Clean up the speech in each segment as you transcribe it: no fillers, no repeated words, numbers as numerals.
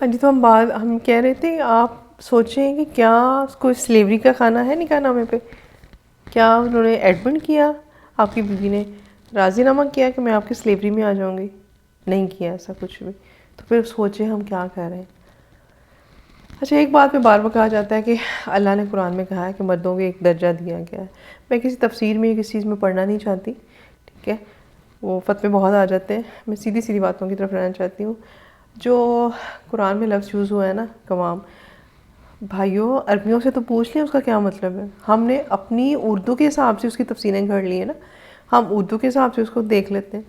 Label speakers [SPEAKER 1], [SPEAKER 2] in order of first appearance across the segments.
[SPEAKER 1] ہاں جی، تو ہم کہہ رہے تھے آپ سوچیں کہ کیا کوئی سلیوری کا کھانا ہے نکاح نامے پہ؟ کیا انہوں نے ایڈمنٹ کیا، آپ کی بیوی نے راضی نامہ کیا کہ میں آپ کی سلیوری میں آ جاؤں گی؟ نہیں کیا ایسا کچھ بھی. تو پھر سوچیں ہم کیا کہہ رہے ہیں. اچھا، ایک بات پہ بار بار کہا جاتا ہے کہ اللہ نے قرآن میں کہا ہے کہ مردوں کو ایک درجہ دیا گیا ہے. میں کسی تفسیر میں کسی چیز میں پڑھنا نہیں چاہتی، ٹھیک ہے، وہ فتوے بہت آ جاتے ہیں. میں سیدھی سیدھی باتوں کی طرف رہنا چاہتی ہوں. جو قرآن میں لفظ یوز ہوا ہے نا، قوام، بھائیوں عربیوں سے تو پوچھ لیں اس کا کیا مطلب ہے. ہم نے اپنی اردو کے حساب سے اس کی تفسیریں گھڑ لی ہیں نا، ہم اردو کے حساب سے اس کو دیکھ لیتے ہیں.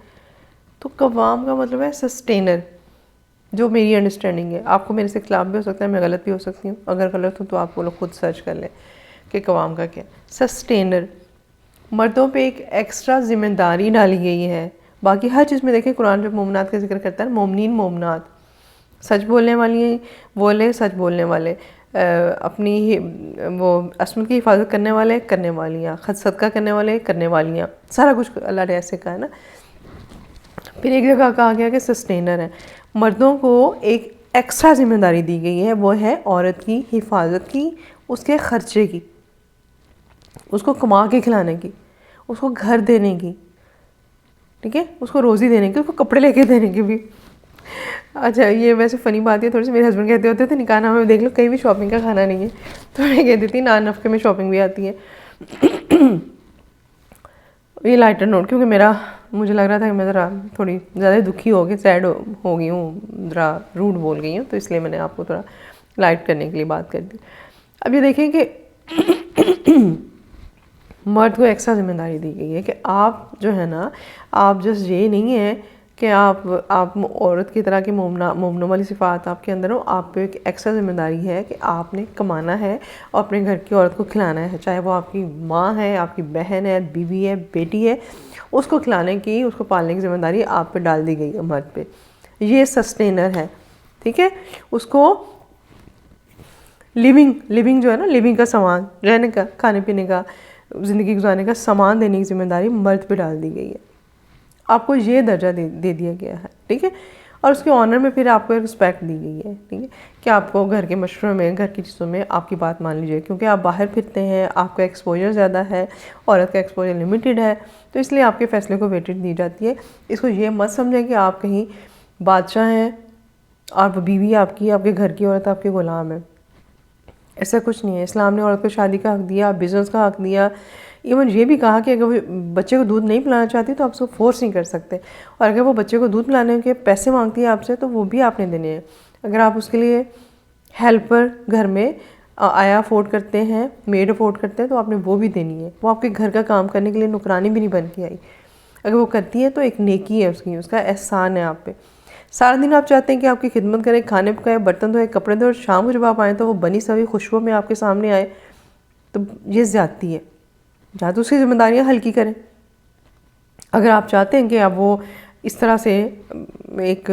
[SPEAKER 1] تو قوام کا مطلب ہے سسٹینر، جو میری انڈرسٹینڈنگ ہے. آپ کو میرے سے اختلاف بھی ہو سکتا ہے، میں غلط بھی ہو سکتی ہوں. اگر غلط ہوں تو آپ وہ لوگ خود سرچ کر لیں کہ قوام کا کیا. سسٹینر، مردوں پہ ایک ایکسٹرا ذمہ داری ڈالی گئی ہے. باقی ہر چیز میں دیکھیں قرآن جب مومنات کا ذکر کرتا ہے، مومنین مومنات، سچ بولنے والی بولے، سچ بولنے والے، اپنی وہ عصمت کی حفاظت کرنے والے، کرنے والیاں، صدقہ کرنے والے، کرنے والیاں، سارا کچھ اللہ نے ایسے کہا ہے نا. پھر ایک جگہ کہا گیا کہ سسٹینر ہے. مردوں کو ایک ایکسٹرا ذمہ داری دی گئی ہے، وہ ہے عورت کی حفاظت کی، اس کے خرچے کی، اس کو کما کے کھلانے کی، اس کو گھر دینے کی، ٹھیک ہے، اس کو روزی دینے کی، اس کو کپڑے لے کے دینے کی بھی. اچھا، یہ ویسے فنی بات ہے تھوڑی سی. میرے ہسبینڈ کہتے ہوتے تھے نکاح نامے میں دیکھ لو کہیں بھی شاپنگ کا کھانا نہیں ہے. تو میں کہتی تھی نان نفقے میں شاپنگ بھی آتی ہے. یہ لائٹر نوٹ، کیونکہ مجھے لگ رہا تھا کہ میں ذرا تھوڑی زیادہ دکھی ہو گئی، سیڈ ہو گئی ہوں، ذرا روڈ بول گئی ہوں، تو اس لیے میں نے آپ کو تھوڑا لائٹ کرنے کے لیے بات کر دی. اب یہ دیکھیں کہ مرد کو ایکسٹرا ذمہ داری دی گئی ہے کہ آپ جو ہے نا، آپ جسٹ یہ نہیں ہے کہ آپ عورت کی طرح کی مومنوں والی صفات آپ کے اندر ہو. آپ پہ ایک ایکسٹرا ذمہ داری ہے کہ آپ نے کمانا ہے اور اپنے گھر کی عورت کو کھلانا ہے، چاہے وہ آپ کی ماں ہے، آپ کی بہن ہے، بیوی ہے، بیٹی ہے. اس کو کھلانے کی، اس کو پالنے کی ذمہ داری آپ پہ ڈال دی گئی ہے مرد پہ. یہ سسٹینر ہے، ٹھیک ہے. اس کو لیونگ جو ہے نا، لیونگ کا سامان، رہنے کا، کھانے پینے کا، زندگی گزارنے کا سامان دینے کی ذمہ داری مرد پہ ڈال دی گئی ہے. آپ کو یہ درجہ دے دیا گیا ہے، ٹھیک ہے. اور اس کے آنر میں پھر آپ کو ایک رسپیکٹ دی گئی ہے، ٹھیک ہے، کہ آپ کو گھر کے مشوروں میں، گھر کی چیزوں میں آپ کی بات مان لیجیے. کیونکہ آپ باہر پھرتے ہیں، آپ کا ایکسپوجر زیادہ ہے، عورت کا ایکسپوجر لمیٹیڈ ہے، تو اس لیے آپ کے فیصلے کو ویٹیج دی جاتی ہے. اس کو یہ مت سمجھیں کہ آپ کہیں بادشاہ ہیں، آپ بیوی آپ کی، آپ کے گھر کی عورت آپ کے غلام ہے. ایسا کچھ نہیں ہے. اسلام نے عورت کو شادی کا حق دیا، بزنس کا حق دیا. ایون یہ بھی کہا کہ اگر وہ بچے کو دودھ نہیں پلانا چاہتی تو آپ اس کو فورس نہیں کر سکتے، اور اگر وہ بچے کو دودھ پلانے کے پیسے مانگتی ہے آپ سے تو وہ بھی آپ نے دینے ہیں. اگر آپ اس کے لیے ہیلپر گھر میں آیا افورڈ کرتے ہیں، میڈ افورڈ کرتے ہیں، تو آپ نے وہ بھی دینی ہے. وہ آپ کے گھر کا کام کرنے کے لیے نوکرانی بھی نہیں بن کے آئی. اگر وہ کرتی ہے تو ایک نیکی ہے اس کا احسان ہے آپ پہ. سارا دن آپ چاہتے ہیں کہ آپ کی خدمت کرے، کھانے پکائے، برتن دھوئے، کپڑے دھوئے، اور شام کو جب آپ آئیں تو وہ بنی سوی خوشبو میں آپ کے سامنے آئے، تو یہ زیادتی ہے. یا تو اس کی ذمہ داریاں ہلکی کریں. اگر آپ چاہتے ہیں کہ اب وہ اس طرح سے ایک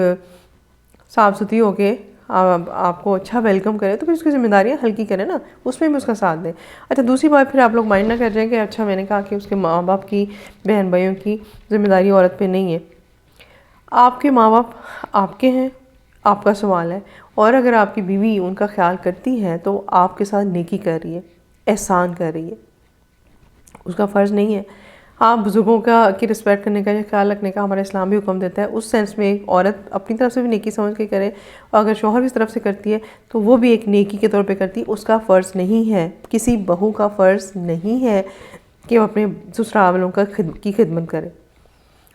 [SPEAKER 1] صاف ستھری ہو کے آپ کو اچھا ویلکم کرے تو پھر اس کی ذمہ داریاں ہلکی کریں نا، اس میں بھی اس کا ساتھ دیں. اچھا، دوسری بات پھر آپ لوگ مائنڈ نہ کر جائیں کہ اچھا میں نے کہا کہ اس کے ماں باپ کی، بہن بھائیوں کی ذمہ داری عورت پہ نہیں ہے. آپ کے ماں باپ آپ کے ہیں، آپ کا سوال ہے. اور اگر آپ کی بیوی ان کا خیال کرتی ہے تو آپ کے ساتھ نیکی کر رہی ہے، احسان کر رہی ہے. اس کا فرض نہیں ہے. ہاں، بزرگوں کی رسپیکٹ کرنے کا یا خیال رکھنے کا ہمارا اسلام بھی حکم دیتا ہے. اس سینس میں ایک عورت اپنی طرف سے بھی نیکی سمجھ کے کرے، اور اگر شوہر اس طرف سے کرتی ہے تو وہ بھی ایک نیکی کے طور پہ کرتی ہے. اس کا فرض نہیں ہے، کسی بہو کا فرض نہیں ہے کہ وہ اپنے سسرال والوں کی خدمت کرے.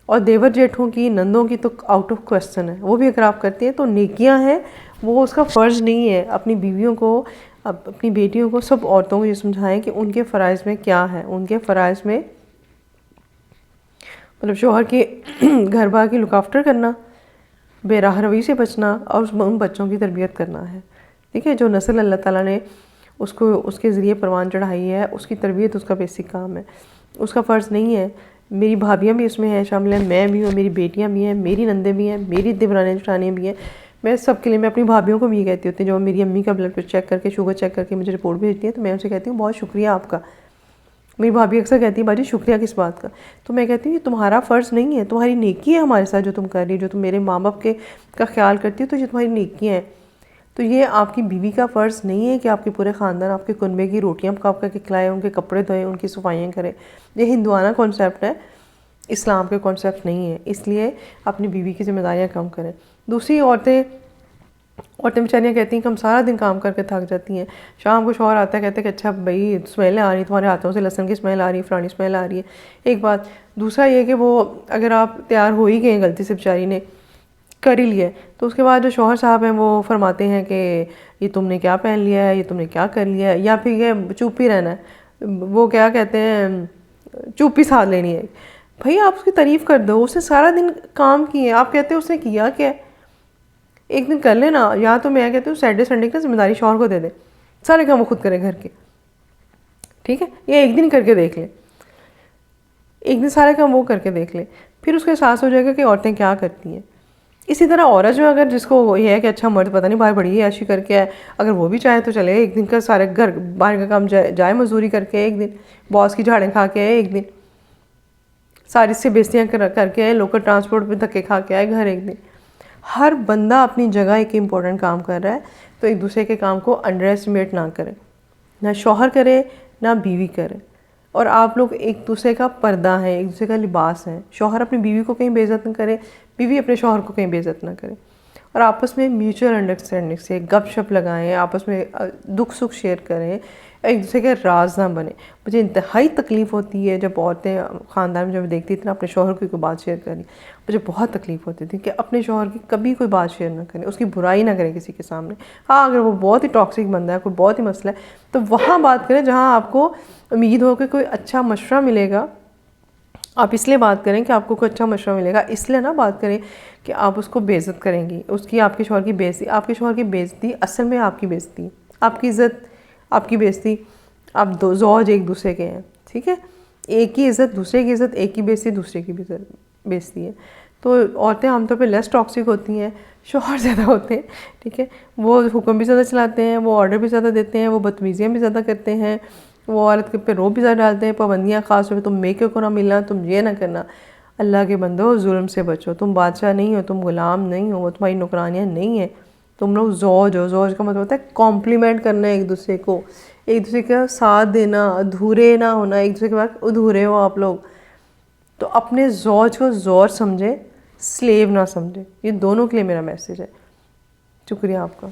[SPEAKER 1] اور دیور جیٹھوں کی، نندوں کی تو آؤٹ آف کوسچن ہے. وہ بھی اگر آپ کرتے ہیں تو نیکیاں ہیں، وہ اس کا فرض نہیں ہے. اپنی بیویوں کو، اپنی بیٹیوں کو، سب عورتوں کو یہ سمجھائیں کہ ان کے فرائض میں کیا ہے. ان کے فرائض میں مطلب شوہر کے گھر بار کی لک آفٹر کرنا، بے راہ روی سے بچنا، اور ان بچوں کی تربیت کرنا ہے. ٹھیک ہے، جو نسل اللہ تعالیٰ نے اس کے ذریعے پروان چڑھائی ہے، اس کی تربیت اس کا بیسک کام ہے. اس کا فرض نہیں ہے. میری بھابیاں بھی اس میں ہیں شامل ہیں، میں بھی ہوں، میری بیٹیاں بھی ہیں، میری نندیں بھی ہیں، میری دیورانیں جٹھانیں بھی ہیں. میں سب کے لیے، میں اپنی بھابیوں کو بھی یہ کہتی ہوتی ہوں، جو میری امی کا بلڈ پریشر چیک کر کے، شوگر چیک کر کے مجھے رپورٹ بھیجتی ہیں، تو میں ان سے کہتی ہوں بہت شکریہ آپ کا. میری بھابھی اکثر کہتی ہے باجی شکریہ کس بات کا؟ تو میں کہتی ہوں یہ تمہارا فرض نہیں ہے، تمہاری نیکی ہے ہمارے ساتھ جو تم کر رہی ہو. جو تم میرے ماں باپ کا خیال کرتی ہو تو یہ تمہاری نیکی ہے. تو یہ آپ کی بیوی کا فرض نہیں ہے کہ آپ کے پورے خاندان آپ کے کنبے کی روٹیاں پکا پکا کے کھلائیں، ان کے کپڑے دھوئیں، ان کی صفائیاں کریں. یہ ہندوانہ کانسیپٹ ہے، اسلام کے کانسیپٹ نہیں ہے. اس لیے اپنی بیوی کی ذمہ داریاں کم کریں. دوسری عورتیں بیچاریاں کہتی ہیں کہ ہم سارا دن کام کر کے تھک جاتی ہیں، شام کو شوہر آتا ہے کہتے ہیں کہ اچھا بھائی اسمیلیں آ رہی ہیں تمہارے ہاتھوں سے، لہسن کی اسمیل آ رہی ہے، فلانی اسمیل آ رہی ہے. ایک بات. دوسرا یہ کہ وہ اگر آپ تیار ہو ہی گئے غلطی سے بیچاری نے کر ہی لیا، تو اس کے بعد جو شوہر صاحب ہیں وہ فرماتے ہیں کہ یہ تم نے کیا پہن لیا ہے، یہ تم نے کیا کر لیا ہے، یا پھر یہ چپ ہی رہنا ہے. وہ کیا کہتے ہیں، چپ ہی ساتھ لینی ہے. بھائی آپ اس کی تعریف کر دو، اس نے سارا دن کام کیے، آپ کہتے ہیں اس نے کیا کیا ہے. ایک دن کر لینا. یا تو میں کہتی ہوں سیٹرڈے سنڈے کا ذمہ داری شوہر کو دے دیں، سارے کام وہ خود کرے گھر کے، ٹھیک ہے. یا ایک دن کر کے دیکھ لیں، ایک دن سارے کام وہ کر کے دیکھ لیں، پھر اس کا احساس ہو جائے گا کہ عورتیں کیا کرتی ہیں. اسی طرح عورت جو اگر جس کو یہ ہے کہ اچھا مرد پتہ نہیں باہر بڑی عیاشی کر کے ہے، اگر وہ بھی چاہے تو چلے ایک دن کا سارے گھر باہر کا کام جائے مزدوری کر کے، ایک دن باس کی جھاڑیں کھا کے آئے، ایک دن ساری سے بیستیاں کر کے آئے، لوکل ٹرانسپورٹ پہ دھکے کھا کے آئے گھر ایک دن. ہر بندہ اپنی جگہ ایک امپورٹنٹ کام کر رہا ہے، تو ایک دوسرے کے کام کو انڈر ایسٹیمیٹ نہ کریں، نہ شوہر کرے نہ بیوی کرے. اور آپ لوگ ایک دوسرے کا پردہ ہیں، ایک دوسرے کا لباس ہیں. شوہر اپنی بیوی کو کہیں بے عزت نہ کرے، بیوی اپنے شوہر کو کہیں بے عزت نہ کرے. اور آپس میں میوچل انڈرسٹینڈنگ سے گپ شپ لگائیں، آپس میں دکھ سکھ شیئر کریں، ایک دوسرے کے راز نہ بنے. مجھے انتہائی تکلیف ہوتی ہے جب عورتیں خاندان میں جب دیکھتی تھیں اپنے شوہر کی کوئی بات شیئر کریں، مجھے بہت تکلیف ہوتی تھی کہ اپنے شوہر کی کبھی کوئی بات شیئر نہ کریں، اس کی برائی نہ کریں کسی کے سامنے. ہاں اگر وہ بہت ہی ٹاکسک بندہ ہے، کوئی بہت ہی مسئلہ ہے، تو وہاں بات کریں جہاں آپ کو امید ہو کہ کوئی اچھا مشورہ ملے گا. آپ اس لیے بات کریں کہ آپ کو کوئی اچھا مشورہ ملے گا، اس لیے نہ بات کریں کہ آپ اس کو بے عزت کریں گی، اس کی آپ کے شوہر کی بے عزتی. آپ کے شوہر کی بے عزتی اصل میں آپ کی بے عزتی، آپ کی عزت آپ کی بے عزتی. آپ دو زوج ایک دوسرے کے ہیں، ٹھیک ہے. ایک کی عزت دوسرے کی عزت، ایک کی بے عزتی دوسرے کی بے عزتی ہے. تو عورتیں عام طور پہ لیس ٹاکسک ہوتی ہیں، شوہر زیادہ ہوتے ہیں، ٹھیک ہے. وہ حکم بھی زیادہ چلاتے ہیں، وہ آرڈر بھی زیادہ دیتے ہیں، وہ بدتمیزیاں بھی زیادہ کرتے ہیں، وہ عورت کے پہ روب بھی زیادہ ڈالتے ہیں، پابندیاں خاص طور پہ تم میکے کو نہ ملنا، تم یہ نہ کرنا. اللہ کے بندو ظلم سے بچو، تم بادشاہ نہیں ہو، تم غلام نہیں ہو، وہ تمہاری نوکرانیاں نہیں ہیں، تم لوگ زوج ہو. زوج کا مطلب ہوتا ہے کمپلیمنٹ کرنا ایک دوسرے کو، ایک دوسرے کا ساتھ دینا، ادھورے نہ ہونا، ایک دوسرے کے بعد ادھورے ہو آپ لوگ. تو اپنے زوج کو زوج سمجھے، سلیو نہ سمجھے. یہ دونوں کے لیے میرا میسیج ہے. شکریہ آپ کا.